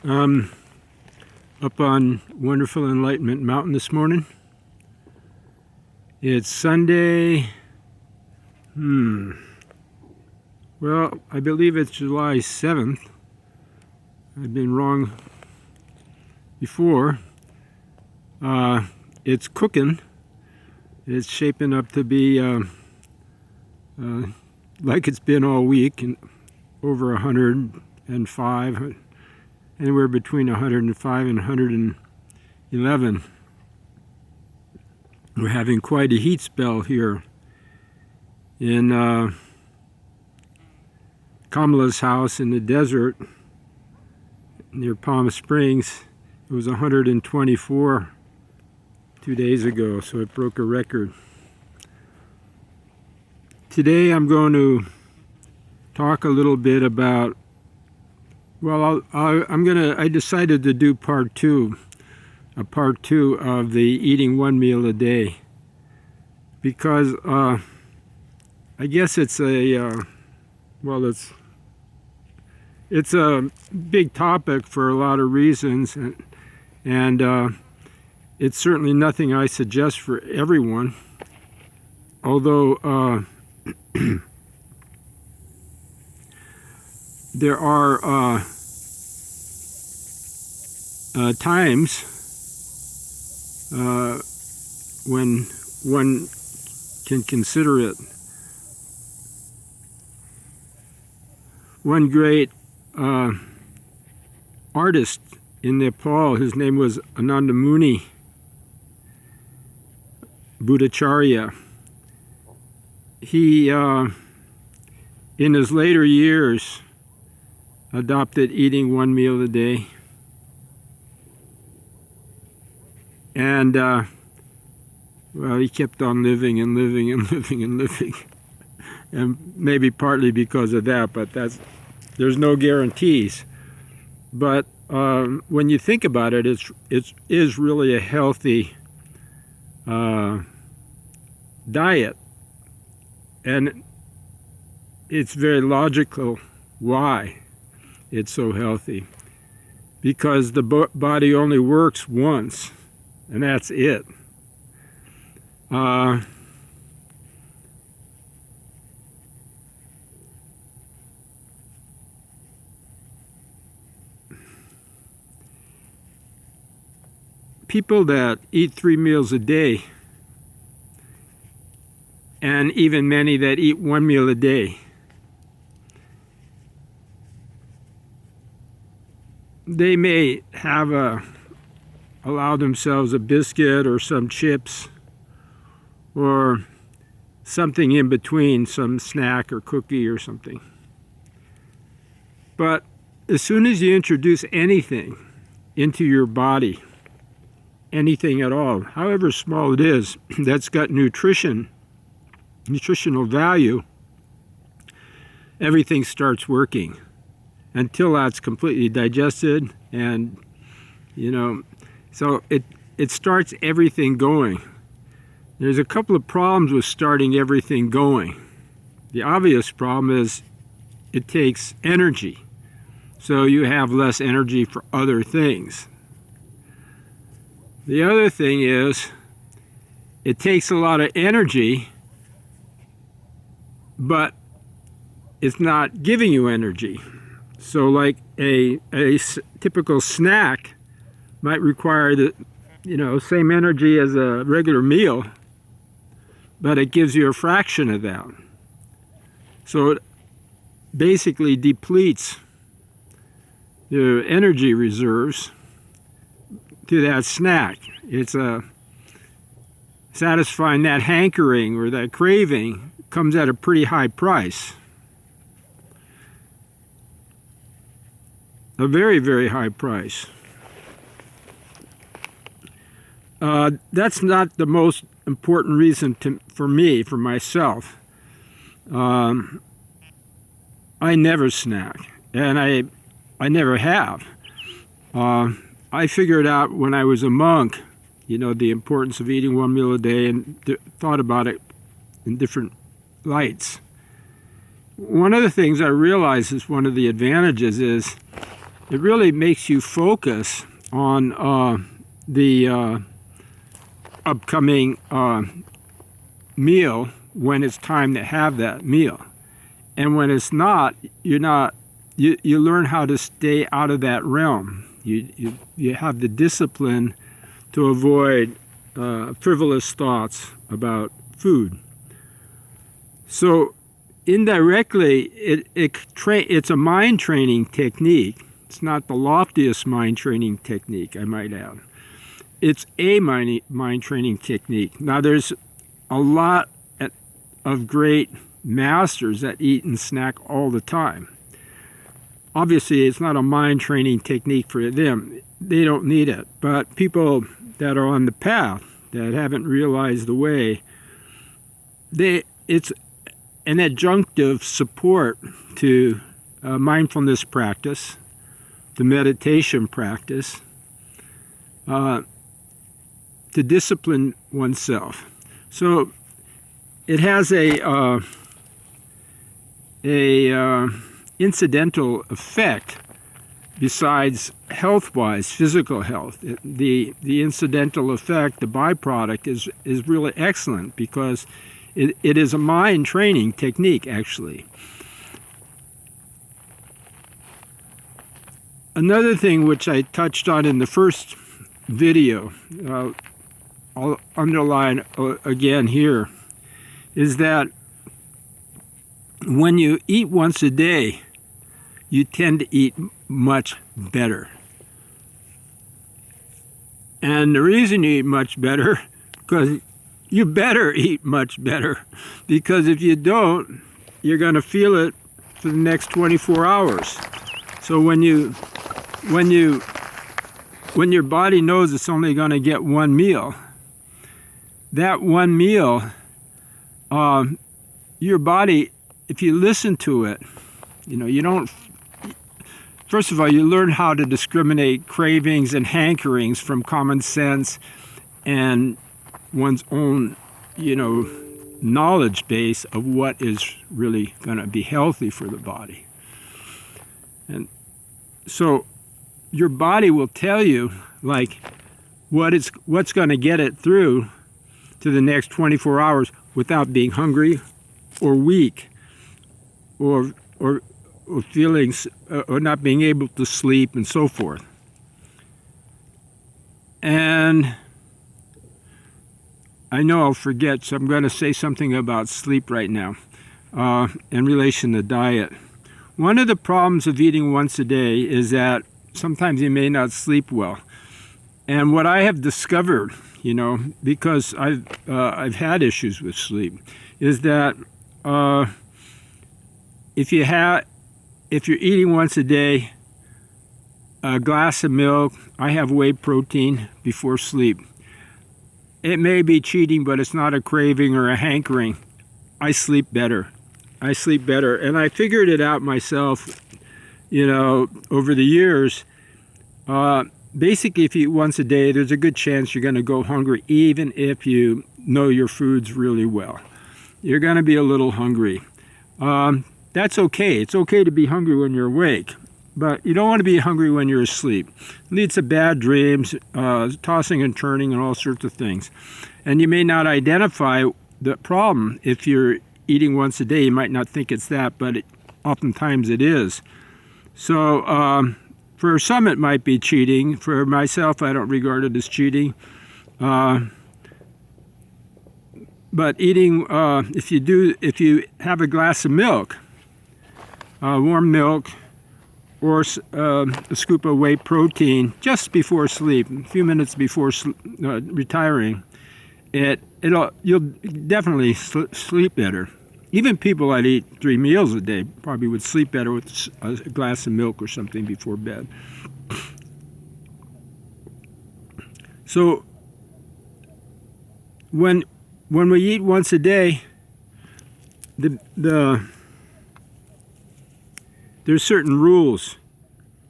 Up on Wonderful Enlightenment Mountain this morning. It's Sunday. Well, I believe it's July 7th. I've been wrong before. It's cooking. It's shaping up to be like it's been all week, and over 105, anywhere between 105 and 111. We're having quite a heat spell here in Kamala's house in the desert near Palm Springs. It was 124 2 days ago, so it broke a record. Today I'm going to talk a little bit about, well, I decided to do part two of the eating one meal a day, because I guess it's a it's a big topic for a lot of reasons, and it's certainly nothing I suggest for everyone, although there are times when one can consider it. One great artist in Nepal, his name was Ananda Muni Buddhacharya. He, in his later years, adopted eating one meal a day. And, well, he kept on living and living and living and living. And maybe partly because of that, but there's no guarantees. But when you think about it, it is really a healthy diet. And it's very logical why it's so healthy. Because the body only works once, and that's it. People that eat 3 meals a day, and even many that eat 1 meal a day, they may have allow themselves a biscuit or some chips or something in between, some snack or cookie or something. But as soon as you introduce anything into your body, anything at all, however small it is, that's got nutritional value, everything starts working until that's completely digested, and so it starts everything going. There's a couple of problems with starting everything going. The obvious problem is it takes energy, so you have less energy for other things. The other thing is it takes a lot of energy, but it's not giving you energy. So like a typical snack might require the same energy as a regular meal, but it gives you a fraction of that. So it basically depletes your energy reserves to that snack. It's satisfying that hankering or that craving comes at a pretty high price. A very, very high price. That's not the most important reason for myself. I never snack, and I never have. I figured out when I was a monk, the importance of eating 1 meal a day, and thought about it in different lights. One of the things I realized is one of the advantages is it really makes you focus on the upcoming meal when it's time to have that meal. And when it's not, you learn how to stay out of that realm. You have the discipline to avoid frivolous thoughts about food. So indirectly, it's a mind training technique. It's not the loftiest mind training technique, I might add. It's a mind training technique. Now, there's a lot of great masters that eat and snack all the time. Obviously, it's not a mind training technique for them. They don't need it. But people that are on the path, that haven't realized the way, it's an adjunctive support to mindfulness practice, to meditation practice, to discipline oneself. So it has a incidental effect besides health-wise, physical health. The incidental effect, the byproduct, is really excellent because it is a mind training technique, actually. Another thing which I touched on in the first video, I'll underline again here, is that when you eat once a day, you tend to eat much better. And the reason you eat much better, because you better eat much better, because if you don't, you're going to feel it for the next 24 hours. So when your body knows it's only going to get one meal, that one meal, your body, if you listen to it, you don't. First of all, you learn how to discriminate cravings and hankerings from common sense and one's own, knowledge base of what is really going to be healthy for the body. And so your body will tell you, like, what's going to get it through to the next 24 hours without being hungry or weak or feeling or not being able to sleep and so forth. And I know I'll forget, so I'm going to say something about sleep right now in relation to diet. One of the problems of eating once a day is that sometimes you may not sleep well. And what I have discovered, because I've had issues with sleep, is that if you're eating once a day, a glass of milk, I have whey protein before sleep. It may be cheating, but it's not a craving or a hankering. I sleep better. And I figured it out myself, over the years. Basically, if you eat once a day, there's a good chance you're going to go hungry, even if you know your foods really well. You're going to be a little hungry. That's okay. It's okay to be hungry when you're awake, but you don't want to be hungry when you're asleep. It leads to bad dreams, tossing and turning, and all sorts of things. And you may not identify the problem. If you're eating once a day, you might not think it's that, but oftentimes it is. So for some, it might be cheating. For myself, I don't regard it as cheating. But eating, if you have a glass of milk, warm milk, or a scoop of whey protein just before sleep, a few minutes before retiring, you'll definitely sleep better. Even people that eat 3 meals a day probably would sleep better with a glass of milk or something before bed. So when we eat once a day, there's certain rules,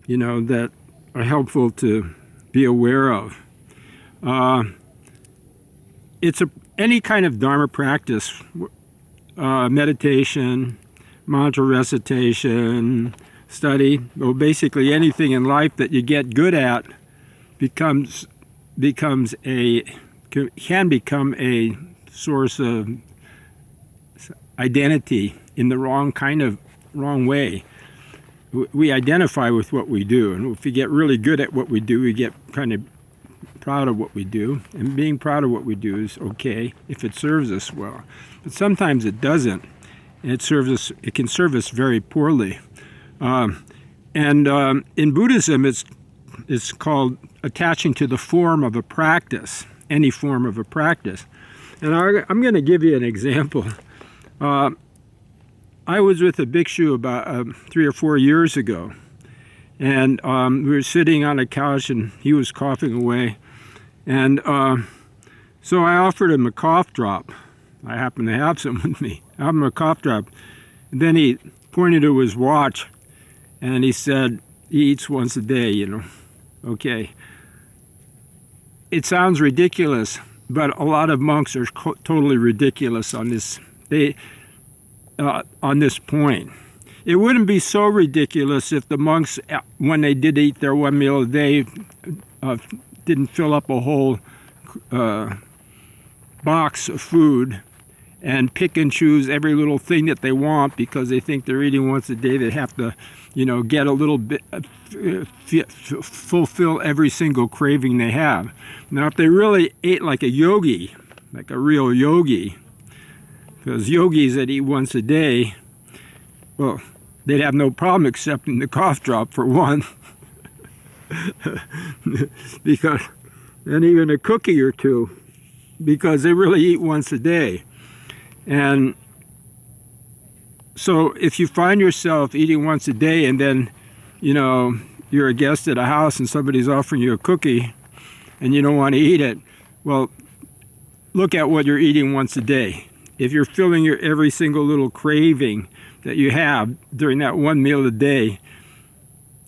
that are helpful to be aware of. It's any kind of Dharma practice, meditation, mantra recitation, study. Well, basically anything in life that you get good at can become a source of identity in the wrong way. We identify with what we do, and if we get really good at what we do, we get kind of proud of what we do, and being proud of what we do is okay if it serves us well. But sometimes it doesn't, and it can serve us very poorly. In Buddhism, it's called attaching to the form of a practice, any form of a practice. And I'm going to give you an example. I was with a bhikshu about 3 or 4 years ago, and we were sitting on a couch, and he was coughing away. And so I offered him a cough drop. I happened to have some with me. I offered him a cough drop. And then he pointed to his watch, and he said, he eats once a day, you know. Okay. It sounds ridiculous, but a lot of monks are totally ridiculous on this. On this point. It wouldn't be so ridiculous if the monks, when they did eat their one meal a day, didn't fill up a whole box of food and pick and choose every little thing that they want because they think they're eating once a day. They have to, get a little bit, fulfill every single craving they have. Now, if they really ate like a yogi, like a real yogi, because yogis that eat once a day, well, they'd have no problem accepting the cough drop for one. Because, and even a cookie or two, because they really eat once a day. And so if you find yourself eating once a day and then, you're a guest at a house and somebody's offering you a cookie and you don't want to eat it, well, look at what you're eating once a day. If you're filling your every single little craving that you have during that one meal a day,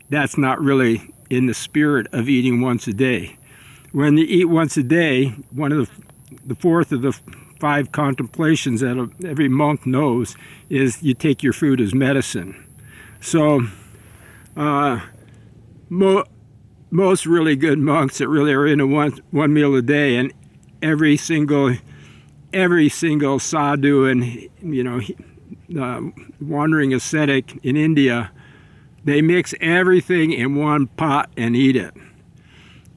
that's not really in the spirit of eating once a day. When you eat once a day, one of the fourth of the 5 contemplations that every monk knows is you take your food as medicine. So most really good monks that really are in a one meal a day, and every single sadhu and wandering ascetic in India, they mix everything in one pot and eat it.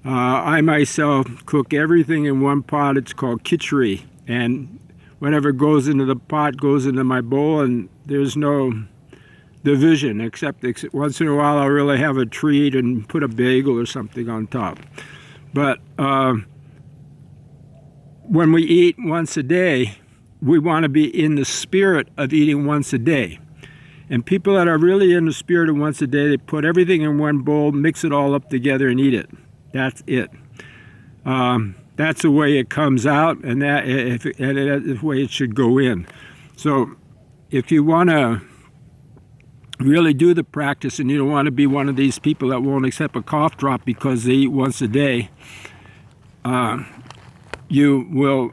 I myself cook everything in one pot. It's called khichdi, and whatever goes into the pot goes into my bowl, and there's no division, except once in a while I'll really have a treat and put a bagel or something on top. But when we eat once a day, we want to be in the spirit of eating once a day. And people that are really in the spirit of once a day, they put everything in one bowl, mix it all up together and eat it. That's it. That's the way it comes out, and that's the way it should go in. So if you want to really do the practice and you don't want to be one of these people that won't accept a cough drop because they eat once a day, you will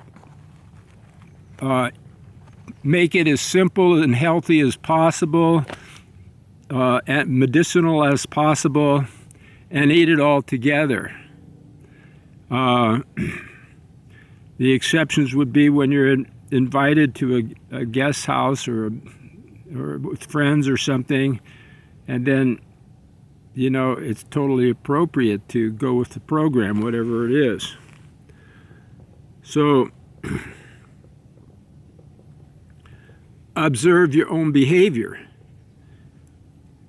make it as simple and healthy as possible, and medicinal as possible, and eat it all together. The exceptions would be when you're invited to a guest house or with friends or something, and then it's totally appropriate to go with the program, whatever it is. So observe your own behavior.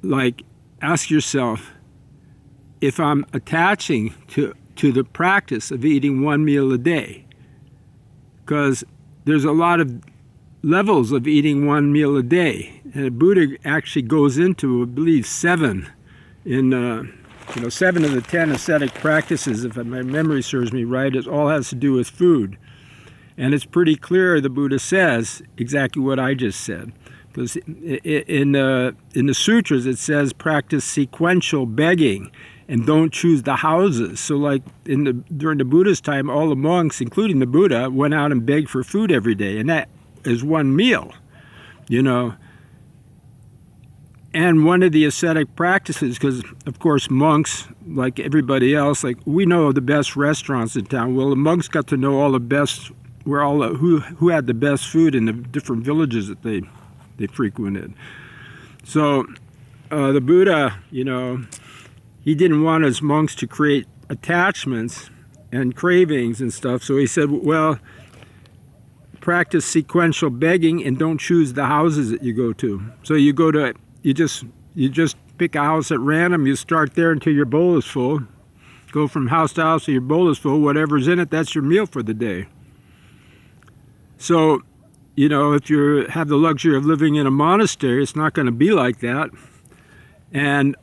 Like, ask yourself, if I'm attaching to the practice of eating one meal a day, because there's a lot of levels of eating one meal a day, and the Buddha actually goes into, I believe, 7 in 7 of the 10 ascetic practices, if my memory serves me right. It all has to do with food, and it's pretty clear. The Buddha says exactly what I just said, because in the sutras it says practice sequential begging and don't choose the houses. So like during the Buddha's time, all the monks, including the Buddha, went out and begged for food every day, and that is one meal. And one of the ascetic practices, because of course monks, like everybody else, like we know the best restaurants in town. Well, the monks got to know all the best, who had the best food in the different villages that they frequented. So the Buddha, he didn't want his monks to create attachments and cravings and stuff. So he said, well, practice sequential begging and don't choose the houses that you go to. So you just pick a house at random. You start there until your bowl is full. Go from house to house till your bowl is full. Whatever's in it, that's your meal for the day. So, if you have the luxury of living in a monastery, it's not going to be like that. And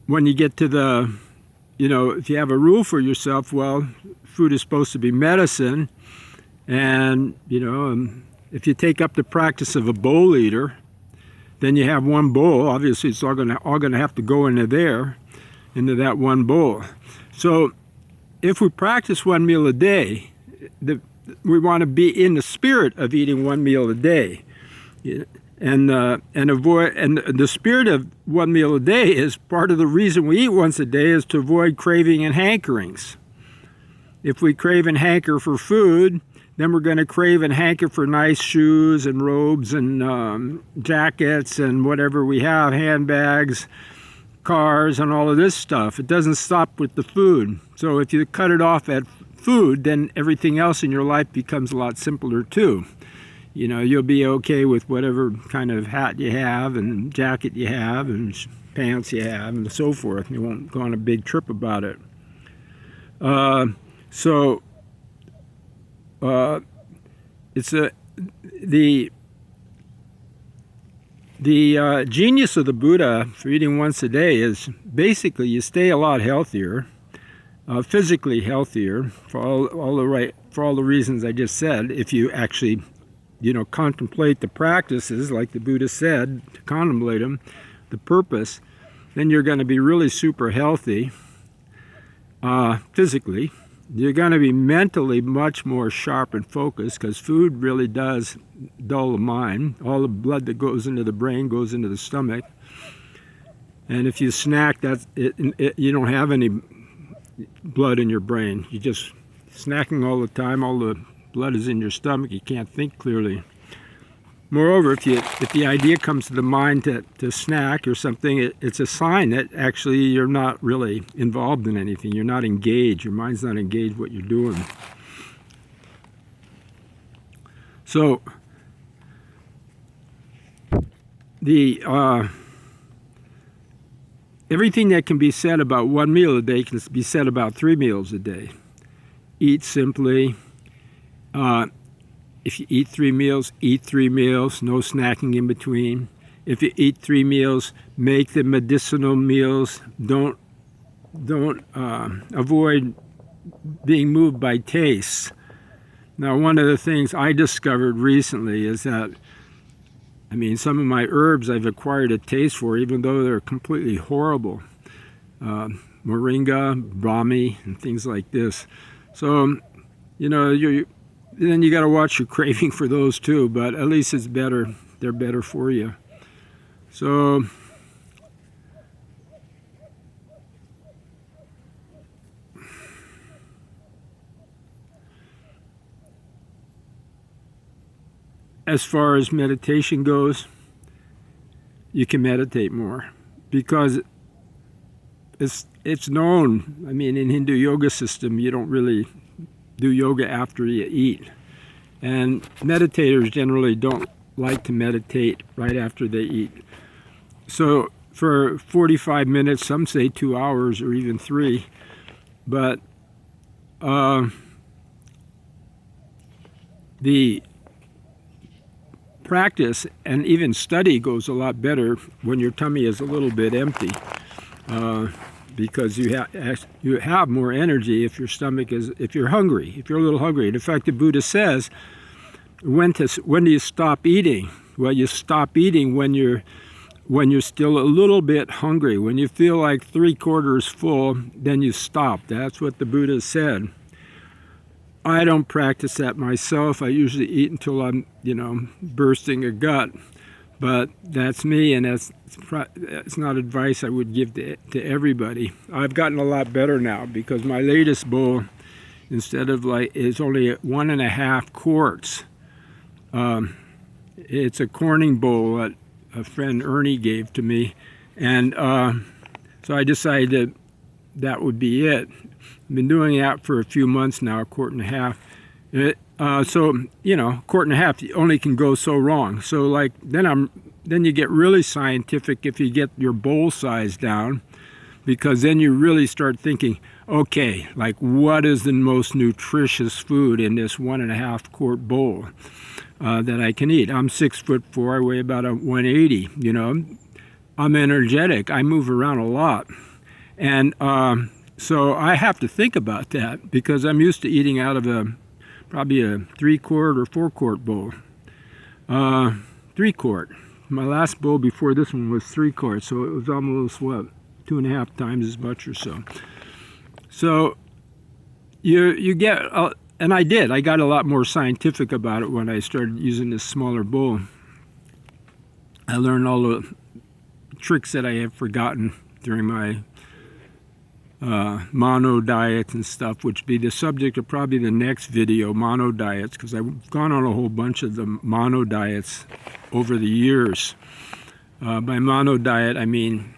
when you get to the, if you have a rule for yourself, well, food is supposed to be medicine. And, if you take up the practice of a bowl eater, then you have one bowl. Obviously, it's all going to have to go into that one bowl. So if we practice one meal a day, we want to be in the spirit of eating one meal a day. And the spirit of one meal a day is part of the reason we eat once a day is to avoid craving and hankerings. If we crave and hanker for food, then we're going to crave and hanker for nice shoes and robes and jackets and whatever we have, handbags, cars, and all of this stuff. It doesn't stop with the food. So if you cut it off at food, then everything else in your life becomes a lot simpler too. You'll be okay with whatever kind of hat you have and jacket you have and pants you have and so forth. You won't go on a big trip about it. It's the genius of the Buddha for eating once a day is basically you stay a lot healthier, physically healthier for all the reasons I just said. If you actually, contemplate the practices like the Buddha said, to contemplate them, the purpose, then you're going to be really super healthy physically. You're going to be mentally much more sharp and focused because food really does dull the mind. All the blood that goes into the brain goes into the stomach. And if you snack, you don't have any blood in your brain. You're just snacking all the time. All the blood is in your stomach. You can't think clearly. Moreover, if the idea comes to the mind to snack or something, it's a sign that actually you're not really involved in anything. You're not engaged. Your mind's not engaged what you're doing. So everything that can be said about one meal a day can be said about 3 meals a day. Eat simply. If you eat 3 meals, no snacking in between. If you eat 3 meals, make them medicinal meals. Don't avoid being moved by taste. Now, one of the things I discovered recently is that, some of my herbs I've acquired a taste for, even though they're completely horrible. Moringa, Brahmi, and things like this. So, then you got to watch your craving for those too, but at least it's better. They're better for you. So as far as meditation goes, you can meditate more because it's known. In Hindu yoga system, you don't really do yoga after you eat. And meditators generally don't like to meditate right after they eat. So for 45 minutes, some say 2 hours or even 3. But the practice and even study goes a lot better when your tummy is a little bit empty. Because you have more energy if your stomach if you're hungry, if you're a little hungry. In fact, the Buddha says, when do you stop eating? Well, you stop eating when you're still a little bit hungry. When you feel like 3/4 full, then you stop. That's what the Buddha said. I don't practice that myself. I usually eat until I'm, bursting a gut. But that's me, and it's not advice I would give to everybody. I've gotten a lot better now because my latest bowl, instead of is only 1.5 quarts. It's a Corning bowl that a friend Ernie gave to me, and so I decided that would be it. I've been doing that for a few months now, 1.25 quarts. So you know, 1.25 quarts only can go so wrong. So then you get really scientific if you get your bowl size down, because then you really start thinking, okay, like what is the most nutritious food in this 1.5 quart bowl that I can eat? I'm 6'4", I weigh about 180. You know, I'm energetic. I move around a lot, and so I have to think about that because I'm used to eating out of probably a 3-quart or 4-quart bowl. 3-quart. My last bowl before this one was 3 quarts, so it was almost, what, 2.5 times as much or so. So you get, and I got a lot more scientific about it when I started using this smaller bowl. I learned all the tricks that I have forgotten during my mono diets and stuff, which be the subject of probably the next video, mono diets, because I've gone on a whole bunch of the mono diets over the years. By mono diet, I mean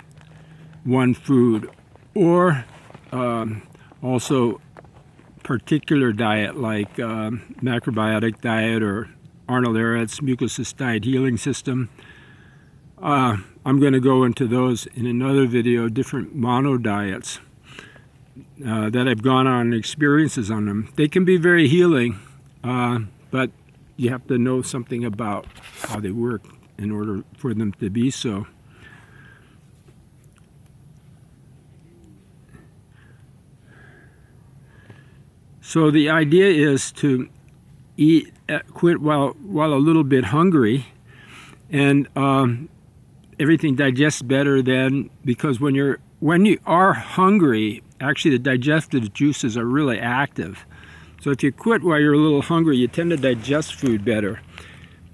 one food, or also particular diet like macrobiotic diet or Arnold Ehret's mucosist diet healing system. I'm going to go into those in another video, different mono diets that I've gone on experiences on them. They can be very healing, but you have to know something about how they work in order for them to be so. So the idea is to eat, quit while a little bit hungry, and everything digests better then, because when you are hungry, actually the digestive juices are really active. So if you quit while you're a little hungry, you tend to digest food better.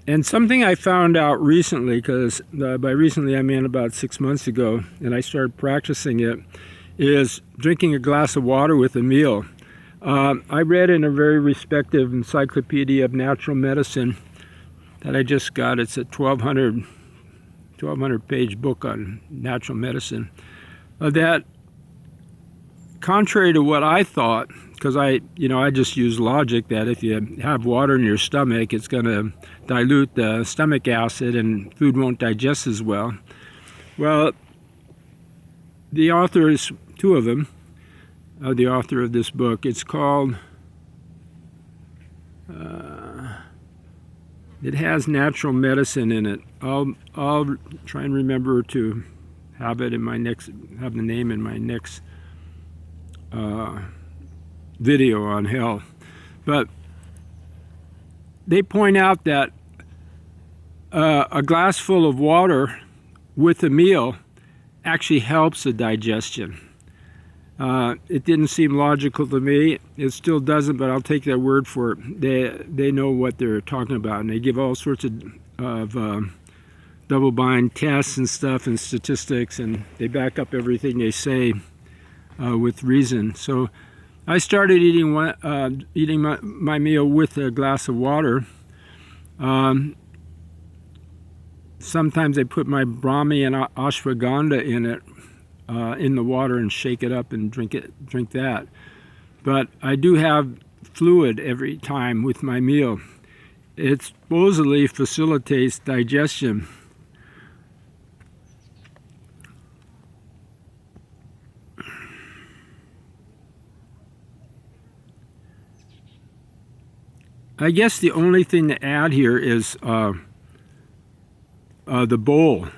And something I found out recently, because by recently I mean about 6 months ago, and I started practicing it, is drinking a glass of water with a meal. I read in a very respected encyclopedia of natural medicine that I just got. It's a 1,200 page book on natural medicine. That, contrary to what I thought, because I just use logic that if you have water in your stomach, it's going to dilute the stomach acid and food won't digest as well. Well, the authors, 2 of them, the author of this book, it's called, it has natural medicine in it. I'll try and remember to have it in my next, have the name in my next video on health. But they point out that a glass full of water with a meal actually helps the digestion. It didn't seem logical to me. It still doesn't, but I'll take their word for it. They know what they're talking about, and they give all sorts of double-blind tests and stuff and statistics, and they back up everything they say with reason. So I started eating my meal with a glass of water. Sometimes I put my Brahmi and ashwagandha in it, in the water, and shake it up and drink that. But I do have fluid every time with my meal. It supposedly facilitates digestion. I guess the only thing to add here is the bowl.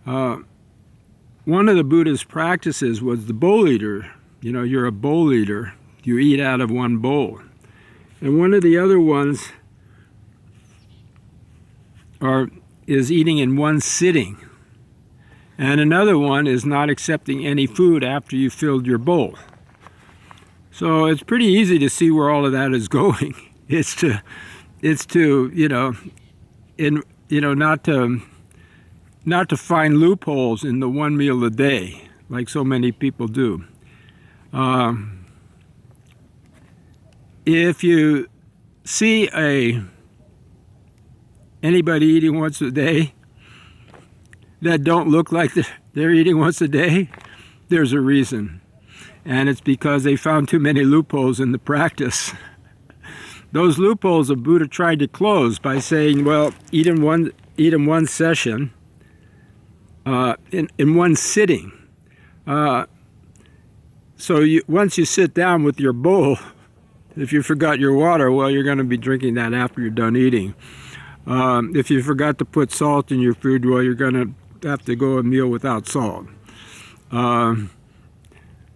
One of the Buddha's practices was the bowl eater. You know, you're a bowl eater. You eat out of one bowl. And one of the other ones is eating in one sitting. And another one is not accepting any food after you filled your bowl. So it's pretty easy to see where all of that is going. It's to not to find loopholes in the one meal a day, like so many people do. If you see anybody eating once a day that don't look like they're eating once a day, there's a reason. And it's because they found too many loopholes in the practice. Those loopholes the Buddha tried to close by saying, well, eat in one session, in one sitting. So once you sit down with your bowl, if you forgot your water, well, you're going to be drinking that after you're done eating. If you forgot to put salt in your food, well, you're going to have to go a meal without salt.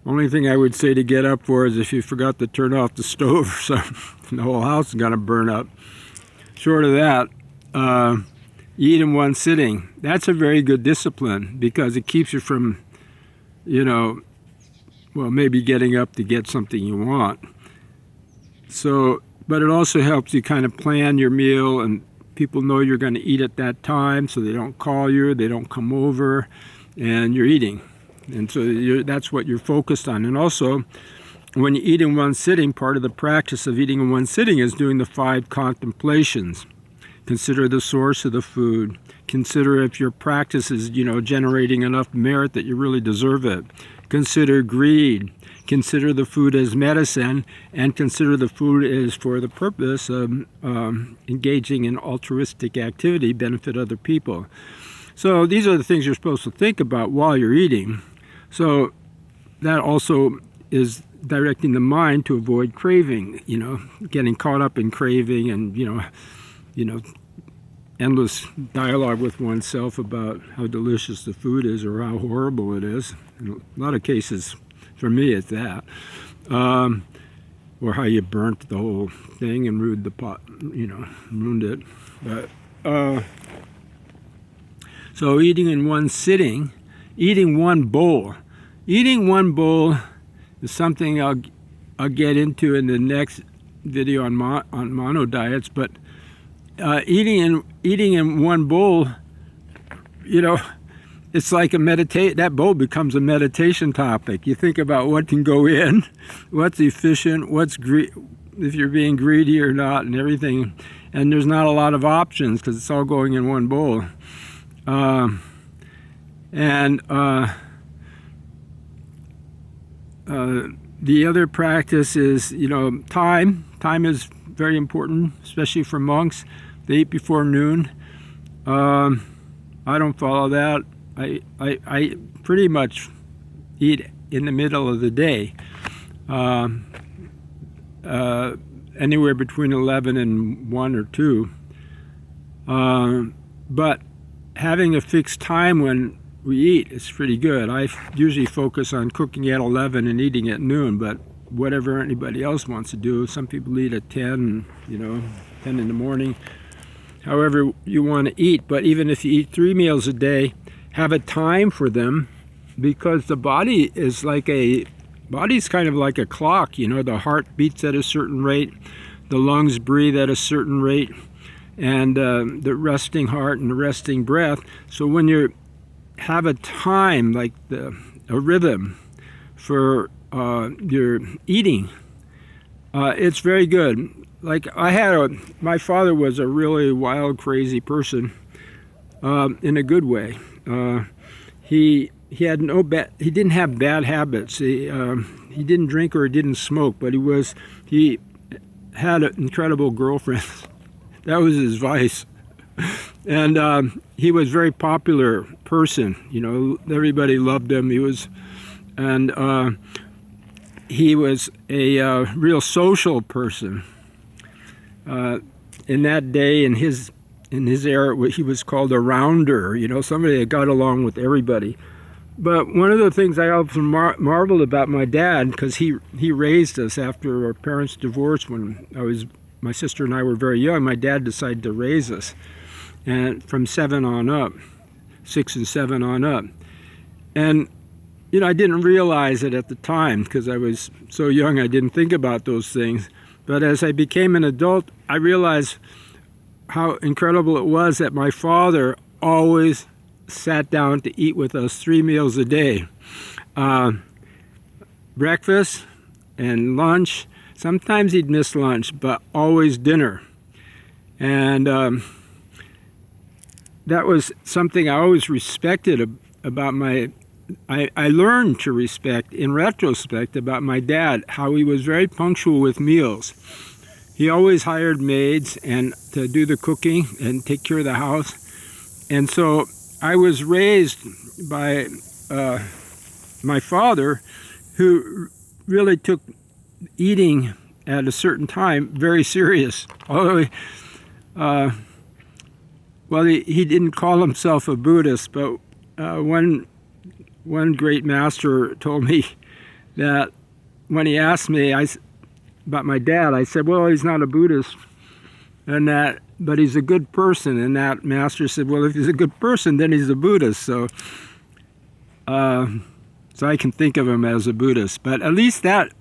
Only thing I would say to get up for is if you forgot to turn off the stove or something, the whole house is going to burn up. Short of that, eat in one sitting. That's a very good discipline because it keeps you from, maybe getting up to get something you want. So, but it also helps you kind of plan your meal, and people know you're going to eat at that time, so they don't call you, they don't come over, and you're eating. And so that's what you're focused on. And also, when you eat in one sitting, part of the practice of eating in one sitting is doing the 5 contemplations. Consider the source of the food. Consider if your practice is, generating enough merit that you really deserve it. Consider greed. Consider the food as medicine, and consider the food is for the purpose of engaging in altruistic activity, benefit other people. So these are the things you're supposed to think about while you're eating. So that also is directing the mind to avoid craving, getting caught up in craving and, endless dialogue with oneself about how delicious the food is or how horrible it is. In a lot of cases, for me, it's that. Or how you burnt the whole thing and ruined the pot, ruined it. But, so eating in one sitting, eating one bowl. Eating one bowl is something I'll get into in the next video on mono diets, but eating in one bowl, it's like that bowl becomes a meditation topic. You think about what can go in, what's efficient, if you're being greedy or not, and everything. And there's not a lot of options because it's all going in one bowl. The other practice is, time. Time is very important, especially for monks. They eat before noon. I don't follow that. I pretty much eat in the middle of the day, anywhere between 11 and 1 or 2. But having a fixed time when we eat is pretty good. I usually focus on cooking at 11 and eating at noon, but whatever anybody else wants to do. Some people eat at 10, 10 in the morning. However you want to eat, but even if you eat 3 meals a day, have a time for them, because the body is body's kind of like a clock. The heart beats at a certain rate, the lungs breathe at a certain rate, and the resting heart and the resting breath. So when you have a time, like a rhythm for your eating, it's very good. Like my father was a really wild, crazy person, in a good way. He didn't have bad habits. He didn't drink or he didn't smoke, but he had an incredible girlfriend. That was his vice. And he was a very popular person. Everybody loved him. He was a real social person. In that day, in his era, he was called a rounder, somebody that got along with everybody. But one of the things I often marveled about my dad, because he raised us after our parents divorced when my sister and I were very young. My dad decided to raise us, and from 7 on up, 6 and 7 on up. And, I didn't realize it at the time because I was so young, I didn't think about those things. But as I became an adult, I realized how incredible it was that my father always sat down to eat with us 3 meals a day. Breakfast and lunch. Sometimes he'd miss lunch, but always dinner. And that was something I always respected about I learned to respect, in retrospect, about my dad, how he was very punctual with meals. He always hired maids and to do the cooking and take care of the house. And so I was raised by my father, who really took eating at a certain time very serious. Although, he didn't call himself a Buddhist, but one great master told me that when he asked me about my dad, I said, well, he's not a Buddhist, but he's a good person. And that master said, well, if he's a good person, then he's a Buddhist. So I can think of him as a Buddhist. But at least that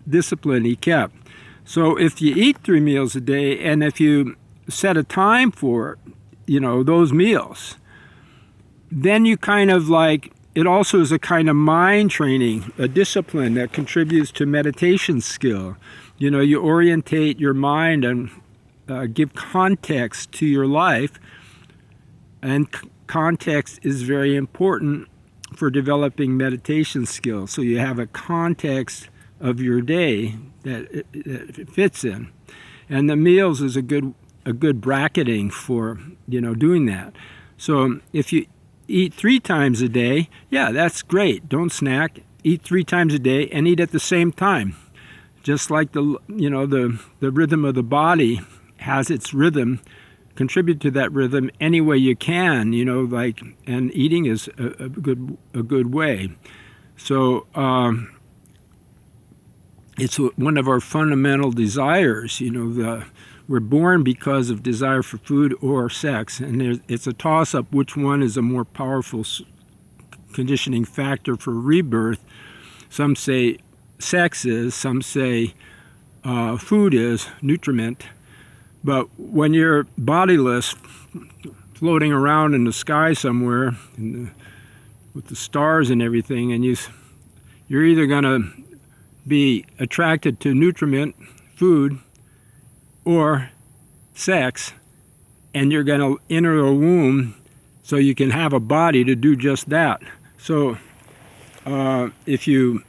discipline he kept. So if you eat 3 meals a day, and if you set a time for, those meals, then you kind of it also is a kind of mind training, a discipline that contributes to meditation skill. You orientate your mind and give context to your life, and context is very important for developing meditation skills. So you have a context of your day that it fits in, and the meals is a good bracketing for doing that. So if you eat 3 times a day, yeah, that's great. Don't snack. Eat 3 times a day and eat at the same time. Just like the rhythm of the body has its rhythm, contribute to that rhythm any way you can, and eating is a good way. So it's one of our fundamental desires. We're born because of desire for food or sex, and it's a toss-up which one is a more powerful conditioning factor for rebirth. Some say sex is, some say food is, nutriment. But when you're bodiless, floating around in the sky somewhere with the stars and everything, and you're either going to be attracted to nutriment, food, or sex, and you're going to enter a womb so you can have a body to do just that. So if you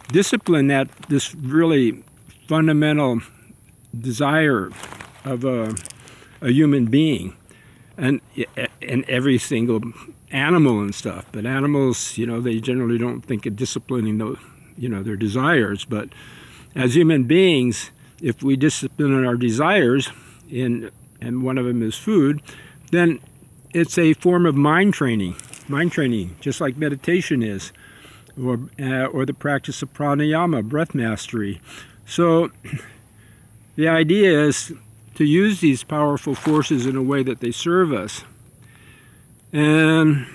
discipline this really fundamental desire of a human being, and every single animal and stuff, but animals, they generally don't think of disciplining their desires. But as human beings, if we discipline our desires, and one of them is food, then it's a form of mind training, just like meditation is, or the practice of pranayama, breath mastery. So the idea is to use these powerful forces in a way that they serve us. And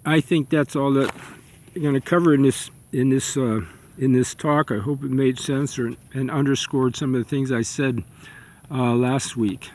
I think that's all that I'm going to cover in this talk. I hope it made sense and underscored some of the things I said last week.